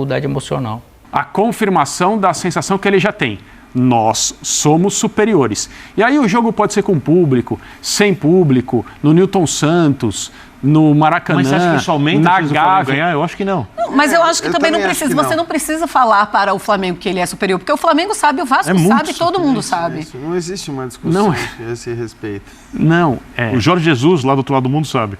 dificuldade emocional. A confirmação da sensação que ele já tem. Nós somos superiores. E aí o jogo pode ser com público, sem público, no Newton Santos, no Maracanã, mas você acha que isso aumenta na a chance do Flamengo Gávea. ganhar? Eu acho que não. Mas eu acho que também não precisa. Não. Você não precisa falar para o Flamengo que ele é superior, porque o Flamengo sabe, o Vasco sabe, todo mundo sabe. Isso. Não existe uma discussão Não. a esse respeito. Não, O Jorge Jesus, lá do outro lado do mundo, sabe.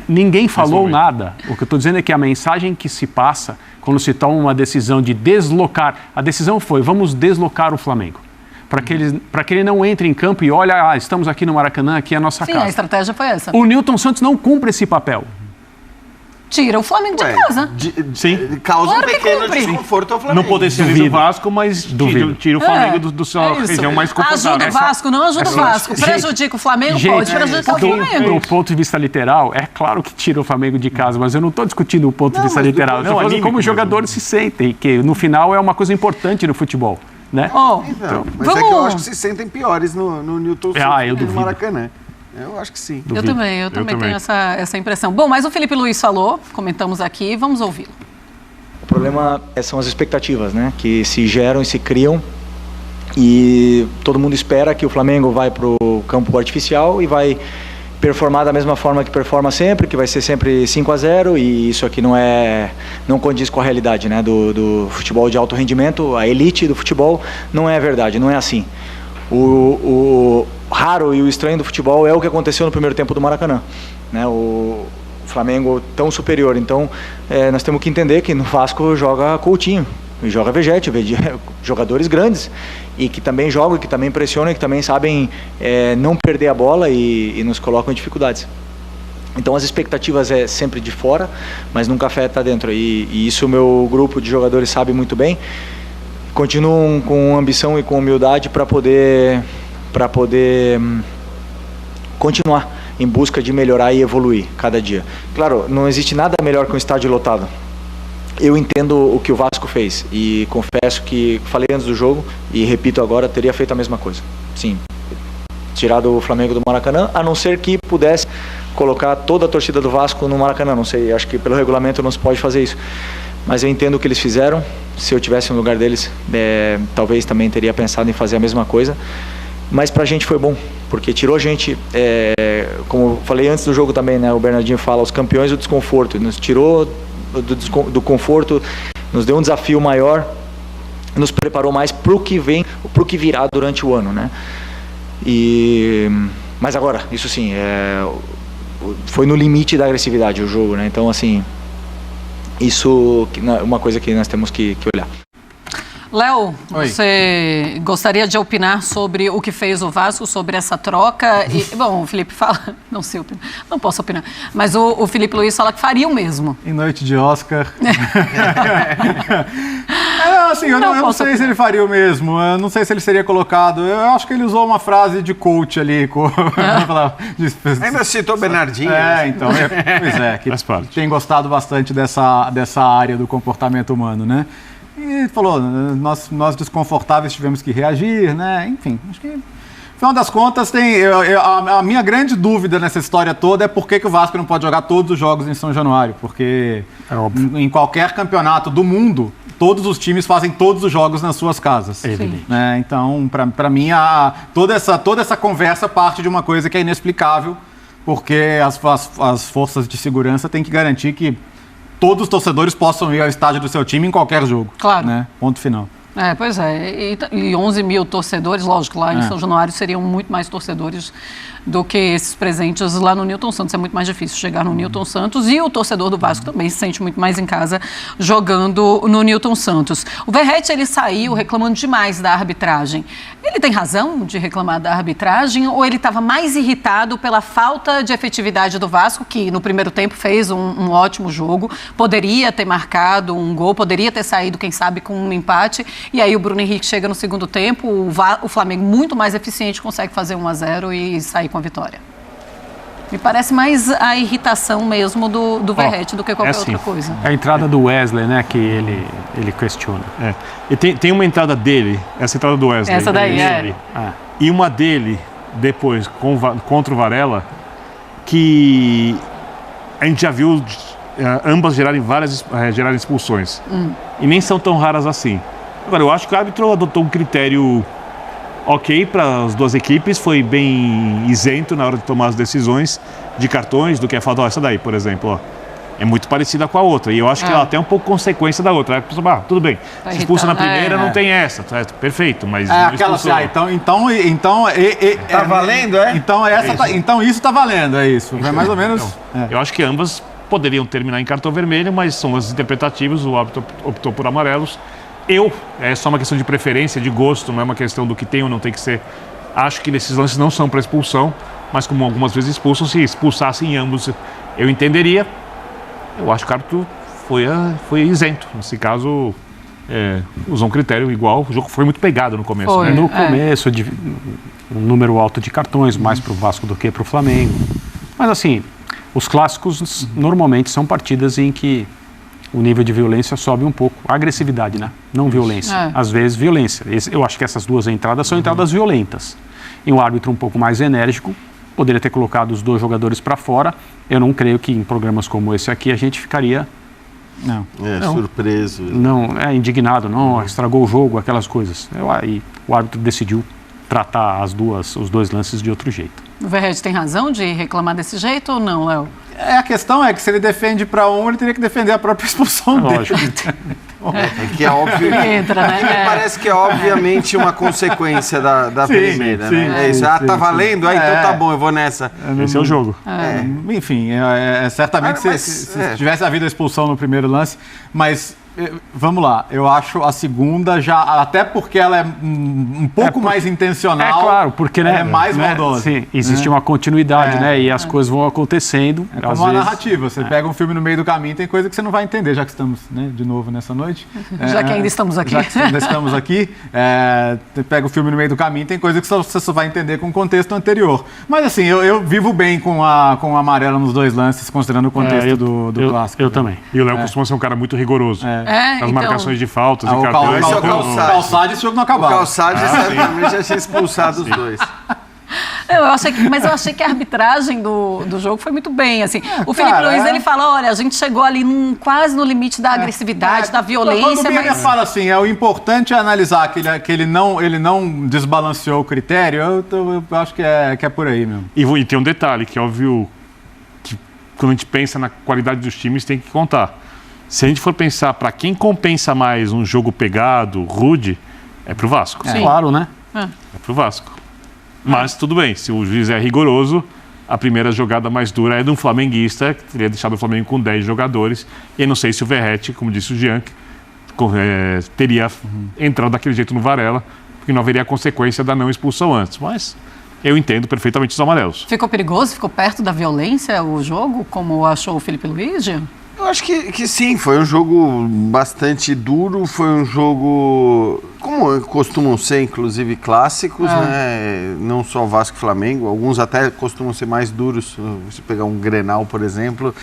Ninguém falou nada. O que eu estou dizendo é que a mensagem que se passa quando se toma uma decisão de deslocar, a decisão foi, vamos deslocar o Flamengo. Para que ele não entre em campo e olhe, estamos aqui no Maracanã, aqui é a nossa casa. Sim, a estratégia foi essa. O Newton Santos não cumpre esse papel. Tira o Flamengo de casa. Sim. Causa Claro um que pequeno cumpre. desconforto ao Flamengo. Não potencializa Duvido. o Vasco, mas tira o Flamengo do sua região mais confortável. Ajuda o Vasco, não ajuda o Vasco. Prejudica o Flamengo, pode prejudicar o Flamengo. Do ponto de vista literal, é claro que tira o Flamengo de casa, mas eu não estou discutindo o ponto de vista literal. Eu estou falando como os jogadores se sentem, que no final é uma coisa importante no futebol. Né? Mas é que eu acho que se sentem piores no Newton Santos eu do que no Maracanã. Eu acho que sim. Eu também tenho essa impressão. Bom, mas o Felipe Luiz falou, comentamos aqui, vamos ouvi-lo. O problema são as expectativas, né? Que se geram e se criam e todo mundo espera que o Flamengo vai para o campo artificial e vai performar da mesma forma que performa sempre, que vai ser sempre 5-0 e isso aqui não condiz com a realidade, né? Do futebol de alto rendimento, a elite do futebol não é verdade, não é assim. O raro e o estranho do futebol é o que aconteceu no primeiro tempo do Maracanã, né? O Flamengo tão superior, então nós temos que entender que no Vasco joga Coutinho, joga Vegete, jogadores grandes e que também jogam, que também pressionam, que também sabem não perder a bola e nos colocam em dificuldades. Então as expectativas é sempre de fora, mas nunca afeta dentro e isso o meu grupo de jogadores sabe muito bem. Continuam com ambição e com humildade para poder continuar em busca de melhorar e evoluir cada dia. Claro, não existe nada melhor que um estádio lotado. Eu entendo o que o Vasco fez e confesso que falei antes do jogo e repito agora, teria feito a mesma coisa. Sim, tirado o Flamengo do Maracanã, a não ser que pudesse colocar toda a torcida do Vasco no Maracanã. Não sei, acho que pelo regulamento não se pode fazer isso. Mas eu entendo o que eles fizeram. Se eu tivesse no lugar deles, talvez também teria pensado em fazer a mesma coisa. Mas pra gente foi bom, porque tirou a gente, como eu falei antes do jogo também, né? O Bernardinho fala, os campeões do desconforto. Nos tirou do conforto, nos deu um desafio maior, nos preparou mais pro que vem, pro que virá durante o ano, né? Mas agora, isso sim, foi no limite da agressividade o jogo, né? Então, assim, isso é uma coisa que nós temos que olhar. Léo, você gostaria de opinar sobre o que fez o Vasco, sobre essa troca? Bom, o Felipe fala, não sei opinar, não posso opinar, mas o Felipe Luiz fala que faria o mesmo. Em noite de Oscar. Assim, eu não sei se ele faria o mesmo, eu não sei se ele seria colocado. Eu acho que ele usou uma frase de coach ali. Ainda citou Bernardinho. Então, pois que tem gostado bastante dessa área do comportamento humano, né? E falou, nós desconfortáveis tivemos que reagir, né? Enfim, acho que, no final das contas, a minha grande dúvida nessa história toda é por que o Vasco não pode jogar todos os jogos em São Januário, porque em qualquer campeonato do mundo, todos os times fazem todos os jogos nas suas casas. Né? Então, para mim, toda essa conversa parte de uma coisa que é inexplicável, porque as forças de segurança têm que garantir que todos os torcedores possam ir ao estádio do seu time em qualquer jogo. Claro. Né? Ponto final. Pois é. E 11 mil torcedores, lógico, lá em São Januário seriam muito mais torcedores do que esses presentes lá no Newton Santos. É muito mais difícil chegar no Newton Santos e o torcedor do Vasco também se sente muito mais em casa jogando no Newton Santos. O Verratti, ele saiu reclamando demais da arbitragem. Ele tem razão de reclamar da arbitragem ou ele estava mais irritado pela falta de efetividade do Vasco, que no primeiro tempo fez um ótimo jogo, poderia ter marcado um gol, poderia ter saído, quem sabe, com um empate, e aí o Bruno Henrique chega no segundo tempo, o Flamengo muito mais eficiente consegue fazer 1-0 e sair com a vitória. Me parece mais a irritação mesmo do Verratti do que qualquer outra coisa. É a entrada do Wesley, né, que ele questiona. E tem uma entrada dele, essa entrada do Wesley. Essa daí, E uma dele, depois, contra o Varela, que a gente já viu ambas gerarem expulsões. E nem são tão raras assim. Agora, eu acho que o árbitro adotou um critério ok para as duas equipes, foi bem isento na hora de tomar as decisões de cartões, do que é falta. Essa daí, por exemplo, ó, é muito parecida com a outra. E eu acho que ela tem um pouco consequência da outra. Tudo bem, se expulsa na primeira, não tem essa. Perfeito, mas não expulsou. Tá valendo, é? Então isso tá valendo, é isso. É mais ou menos... Eu acho que ambas poderiam terminar em cartão vermelho, mas são as interpretativas, o árbitro optou por amarelos. É só uma questão de preferência, de gosto, não é uma questão do que tem ou não tem que ser. Acho que esses lances não são para expulsão, mas como algumas vezes expulsam, se expulsassem ambos, eu entenderia. Eu acho que o árbitro foi isento. Nesse caso, usou um critério igual. O jogo foi muito pegado no começo. Né? No começo, um número alto de cartões, mais para o Vasco do que para o Flamengo. Mas assim, os clássicos normalmente são partidas em que o nível de violência sobe um pouco. Agressividade, né? Não violência. Às vezes, violência. Eu acho que essas duas entradas são entradas violentas. E um árbitro um pouco mais enérgico poderia ter colocado os dois jogadores para fora. Eu não creio que em programas como esse aqui a gente ficaria... Não. Surpreso. Não, indignado. Não, estragou o jogo, aquelas coisas. Aí o árbitro decidiu tratar os dois lances de outro jeito. O Verratti tem razão de reclamar desse jeito ou não, Léo? A questão é que se ele defende para um, ele teria que defender a própria expulsão dele. Que é óbvio. Entra, né? Me parece que é obviamente uma consequência da primeira. Né? É isso. Tá valendo? Então tá bom, eu vou nessa. Esse é o jogo. Enfim, certamente se tivesse havido a expulsão no primeiro lance, mas... Vamos lá, eu acho a segunda já, até porque ela é um pouco mais intencional. É claro, porque é mais maldosa. Sim, existe uma continuidade, né? E as coisas vão acontecendo. É como uma narrativa. Você pega um filme no meio do caminho, tem coisa que você não vai entender, já que estamos de novo nessa noite. Já que ainda estamos aqui. Já que ainda estamos aqui, você pega o filme no meio do caminho, tem coisa que você só vai entender com o contexto anterior. Mas assim, eu vivo bem com a amarela nos dois lances, considerando o contexto do clássico. Eu também. E o Léo costuma ser um cara muito rigoroso. As marcações de faltas e cartões. O Calçade, esse jogo não acabava. O Calçade certamente já tinha expulsado os dois. Mas eu achei que a arbitragem do jogo foi muito bem, assim. O Felipe Luiz, ele fala, olha, a gente chegou ali quase no limite da agressividade, da violência, quando o Birner fala assim, o importante é analisar que ele não desbalanceou o critério, eu acho que é por aí mesmo. E tem um detalhe, que é óbvio que quando a gente pensa na qualidade dos times, tem que contar. Se a gente for pensar para quem compensa mais um jogo pegado, rude, é pro Vasco. Claro, né? É pro Vasco. Mas tudo bem, se o juiz é rigoroso, a primeira jogada mais dura é de um flamenguista, que teria deixado o Flamengo com 10 jogadores. E eu não sei se o Verratti, como disse o Jean, teria entrado daquele jeito no Varela, porque não haveria consequência da não expulsão antes. Mas eu entendo perfeitamente os amarelos. Ficou perigoso? Ficou perto da violência o jogo, como achou o Felipe Luiz, Jean? Eu acho que sim, foi um jogo bastante duro, foi um jogo, como costumam ser, inclusive, clássicos, né? Não só o Vasco e Flamengo, alguns até costumam ser mais duros. Se pegar um Grenal, por exemplo,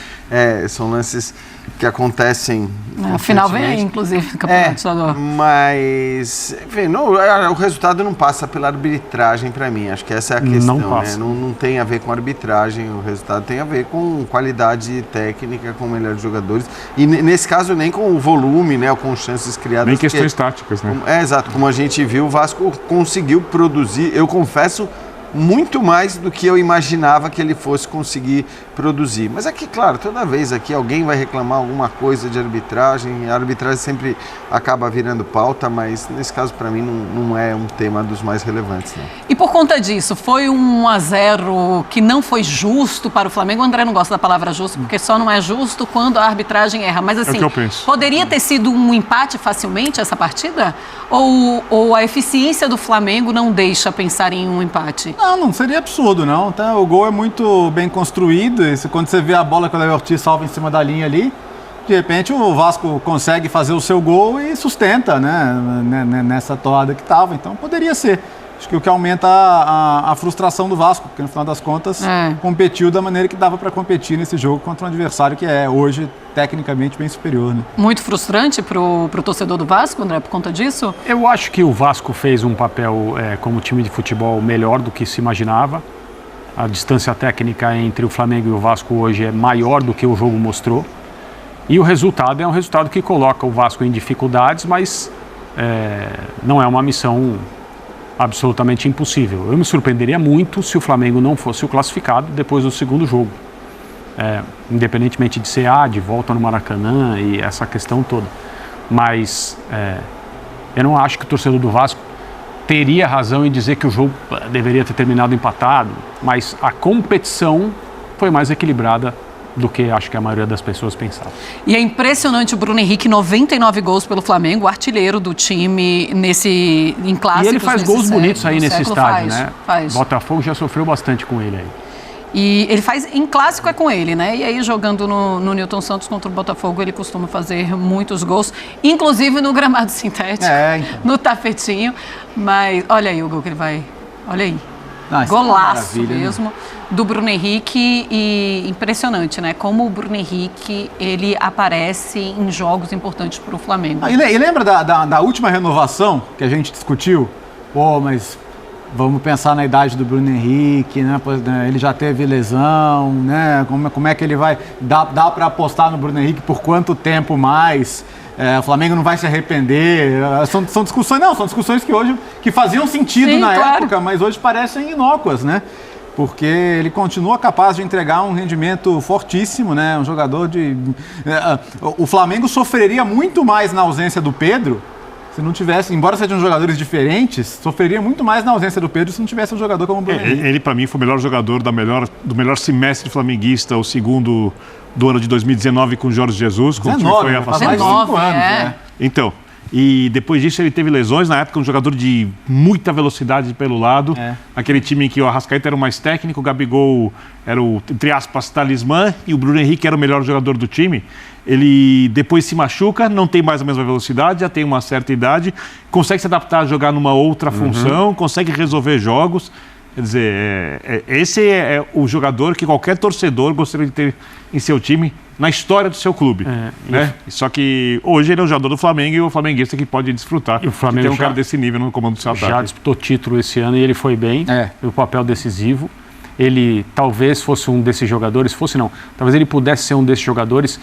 são lances que acontecem... A final vem aí, inclusive, no Campeonato Estadual. Mas, enfim, o resultado não passa pela arbitragem para mim, acho que essa é a questão. Não passa. Né? Não tem a ver com arbitragem, o resultado tem a ver com qualidade técnica, com melhores jogadores, e nesse caso nem com o volume, né, ou com chances criadas. Nem questões táticas, né? Exato, como a gente viu, o Vasco conseguiu produzir, eu confesso, muito mais do que eu imaginava que ele fosse conseguir produzir. Mas aqui, claro, toda vez aqui alguém vai reclamar alguma coisa de arbitragem, a arbitragem sempre acaba virando pauta, mas nesse caso para mim não é um tema dos mais relevantes. Não. E por conta disso, foi um 1-0 que não foi justo para o Flamengo? O André não gosta da palavra justo, porque só não é justo quando a arbitragem erra. Mas assim, que eu penso. Poderia ter sido um empate facilmente essa partida? Ou a eficiência do Flamengo não deixa pensar em um empate? Não seria absurdo, não. Tá? O gol é muito bem construído. E quando você vê a bola que o Léo Ortiz salva em cima da linha ali, de repente o Vasco consegue fazer o seu gol e sustenta, né, nessa toada que estava. Então poderia ser. Acho que o que aumenta a frustração do Vasco, porque no final das contas competiu da maneira que dava para competir nesse jogo contra um adversário que é hoje tecnicamente bem superior. Né? Muito frustrante para o torcedor do Vasco, André, por conta disso? Eu acho que o Vasco fez um papel como time de futebol melhor do que se imaginava. A distância técnica entre o Flamengo e o Vasco hoje é maior do que o jogo mostrou. E o resultado é um resultado que coloca o Vasco em dificuldades, mas não é uma missão absolutamente impossível. Eu me surpreenderia muito se o Flamengo não fosse o classificado depois do segundo jogo. Independentemente de ser de volta no Maracanã e essa questão toda. Mas eu não acho que o torcedor do Vasco teria razão em dizer que o jogo deveria ter terminado empatado, mas a competição foi mais equilibrada do que acho que a maioria das pessoas pensava. E é impressionante o Bruno Henrique, 99 gols pelo Flamengo, artilheiro do time em clássicos. E ele faz gols bonitos aí nesse estádio, né? Faz. Botafogo já sofreu bastante com ele aí. E ele faz, em clássico é com ele, né? E aí jogando no Newton Santos contra o Botafogo, ele costuma fazer muitos gols, inclusive no gramado sintético, então. no tapetinho. Mas olha aí o gol que ele vai, olha aí. Nossa, golaço mesmo, do Bruno Henrique, e impressionante, né? Como o Bruno Henrique, ele aparece em jogos importantes para o Flamengo. E lembra da última renovação que a gente discutiu? Mas vamos pensar na idade do Bruno Henrique, né? Ele já teve lesão, né? Como é que ele vai... Dá para apostar no Bruno Henrique por quanto tempo mais? O Flamengo não vai se arrepender. São discussões que hoje faziam sentido. Sim, na época, mas hoje parecem inócuas, né? Porque ele continua capaz de entregar um rendimento fortíssimo, né? Um jogador de... O Flamengo sofreria muito mais na ausência do Pedro se não tivesse, embora sejam jogadores diferentes, sofreria muito mais na ausência do Pedro se não tivesse um jogador como o Bruno Henrique. Ele, para mim, foi o melhor jogador do melhor semestre flamenguista, o segundo do ano de 2019 com o Jorge Jesus, quando o time foi afastado. 5 anos, Então, e depois disso ele teve lesões, na época um jogador de muita velocidade pelo lado, aquele time em que o Arrascaeta era o mais técnico, o Gabigol era o, entre aspas, talismã, e o Bruno Henrique era o melhor jogador do time. Ele depois se machuca, não tem mais a mesma velocidade, já tem uma certa idade, consegue se adaptar a jogar numa outra função, consegue resolver jogos. Quer dizer, esse é o jogador que qualquer torcedor gostaria de ter em seu time na história do seu clube. Né? Só que hoje ele é um jogador do Flamengo e o flamenguista que pode desfrutar. E o Flamengo tem um cara desse nível no comando do seu ataque. Já disputou título esse ano e ele foi bem, o papel decisivo. Ele talvez fosse um desses jogadores, talvez ele pudesse ser um desses jogadores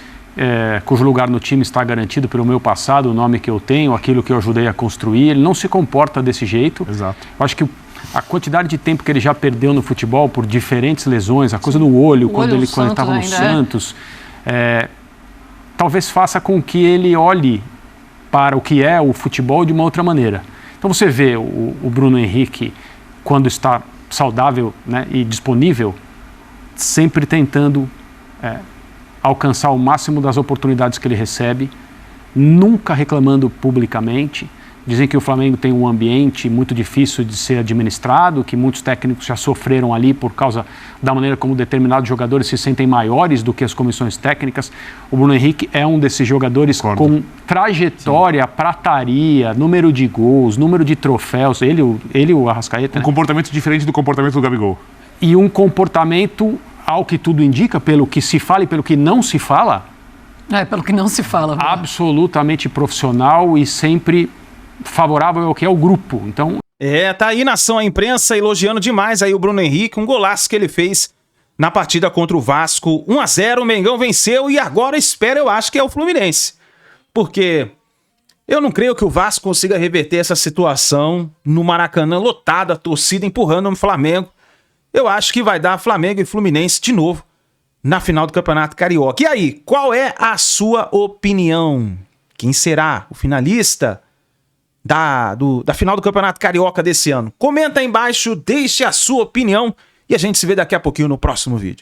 cujo lugar no time está garantido pelo meu passado, o nome que eu tenho, aquilo que eu ajudei a construir. Ele não se comporta desse jeito. Exato. Eu acho que a quantidade de tempo que ele já perdeu no futebol por diferentes lesões, a coisa do olho, quando ele estava no Santos, talvez faça com que ele olhe para o que é o futebol de uma outra maneira. Então você vê o Bruno Henrique, quando está saudável, né, e disponível, sempre tentando alcançar o máximo das oportunidades que ele recebe, nunca reclamando publicamente. Dizem que o Flamengo tem um ambiente muito difícil de ser administrado, que muitos técnicos já sofreram ali por causa da maneira como determinados jogadores se sentem maiores do que as comissões técnicas. O Bruno Henrique é um desses jogadores com trajetória, prataria, número de gols, número de troféus. Ele e o Arrascaeta. Um comportamento diferente do comportamento do Gabigol. E um comportamento, ao que tudo indica, pelo que se fala e pelo que não se fala. Pelo que não se fala. Absolutamente profissional e sempre favorável ao que é o grupo. Então... tá aí nação a imprensa elogiando demais aí o Bruno Henrique, um golaço que ele fez na partida contra o Vasco. 1-0, o Mengão venceu e agora espera, eu acho que é o Fluminense. Porque eu não creio que o Vasco consiga reverter essa situação no Maracanã lotado, a torcida empurrando o Flamengo. Eu acho que vai dar Flamengo e Fluminense de novo na final do Campeonato Carioca. E aí, qual é a sua opinião? Quem será o finalista da final do Campeonato Carioca desse ano? Comenta aí embaixo, deixe a sua opinião e a gente se vê daqui a pouquinho no próximo vídeo.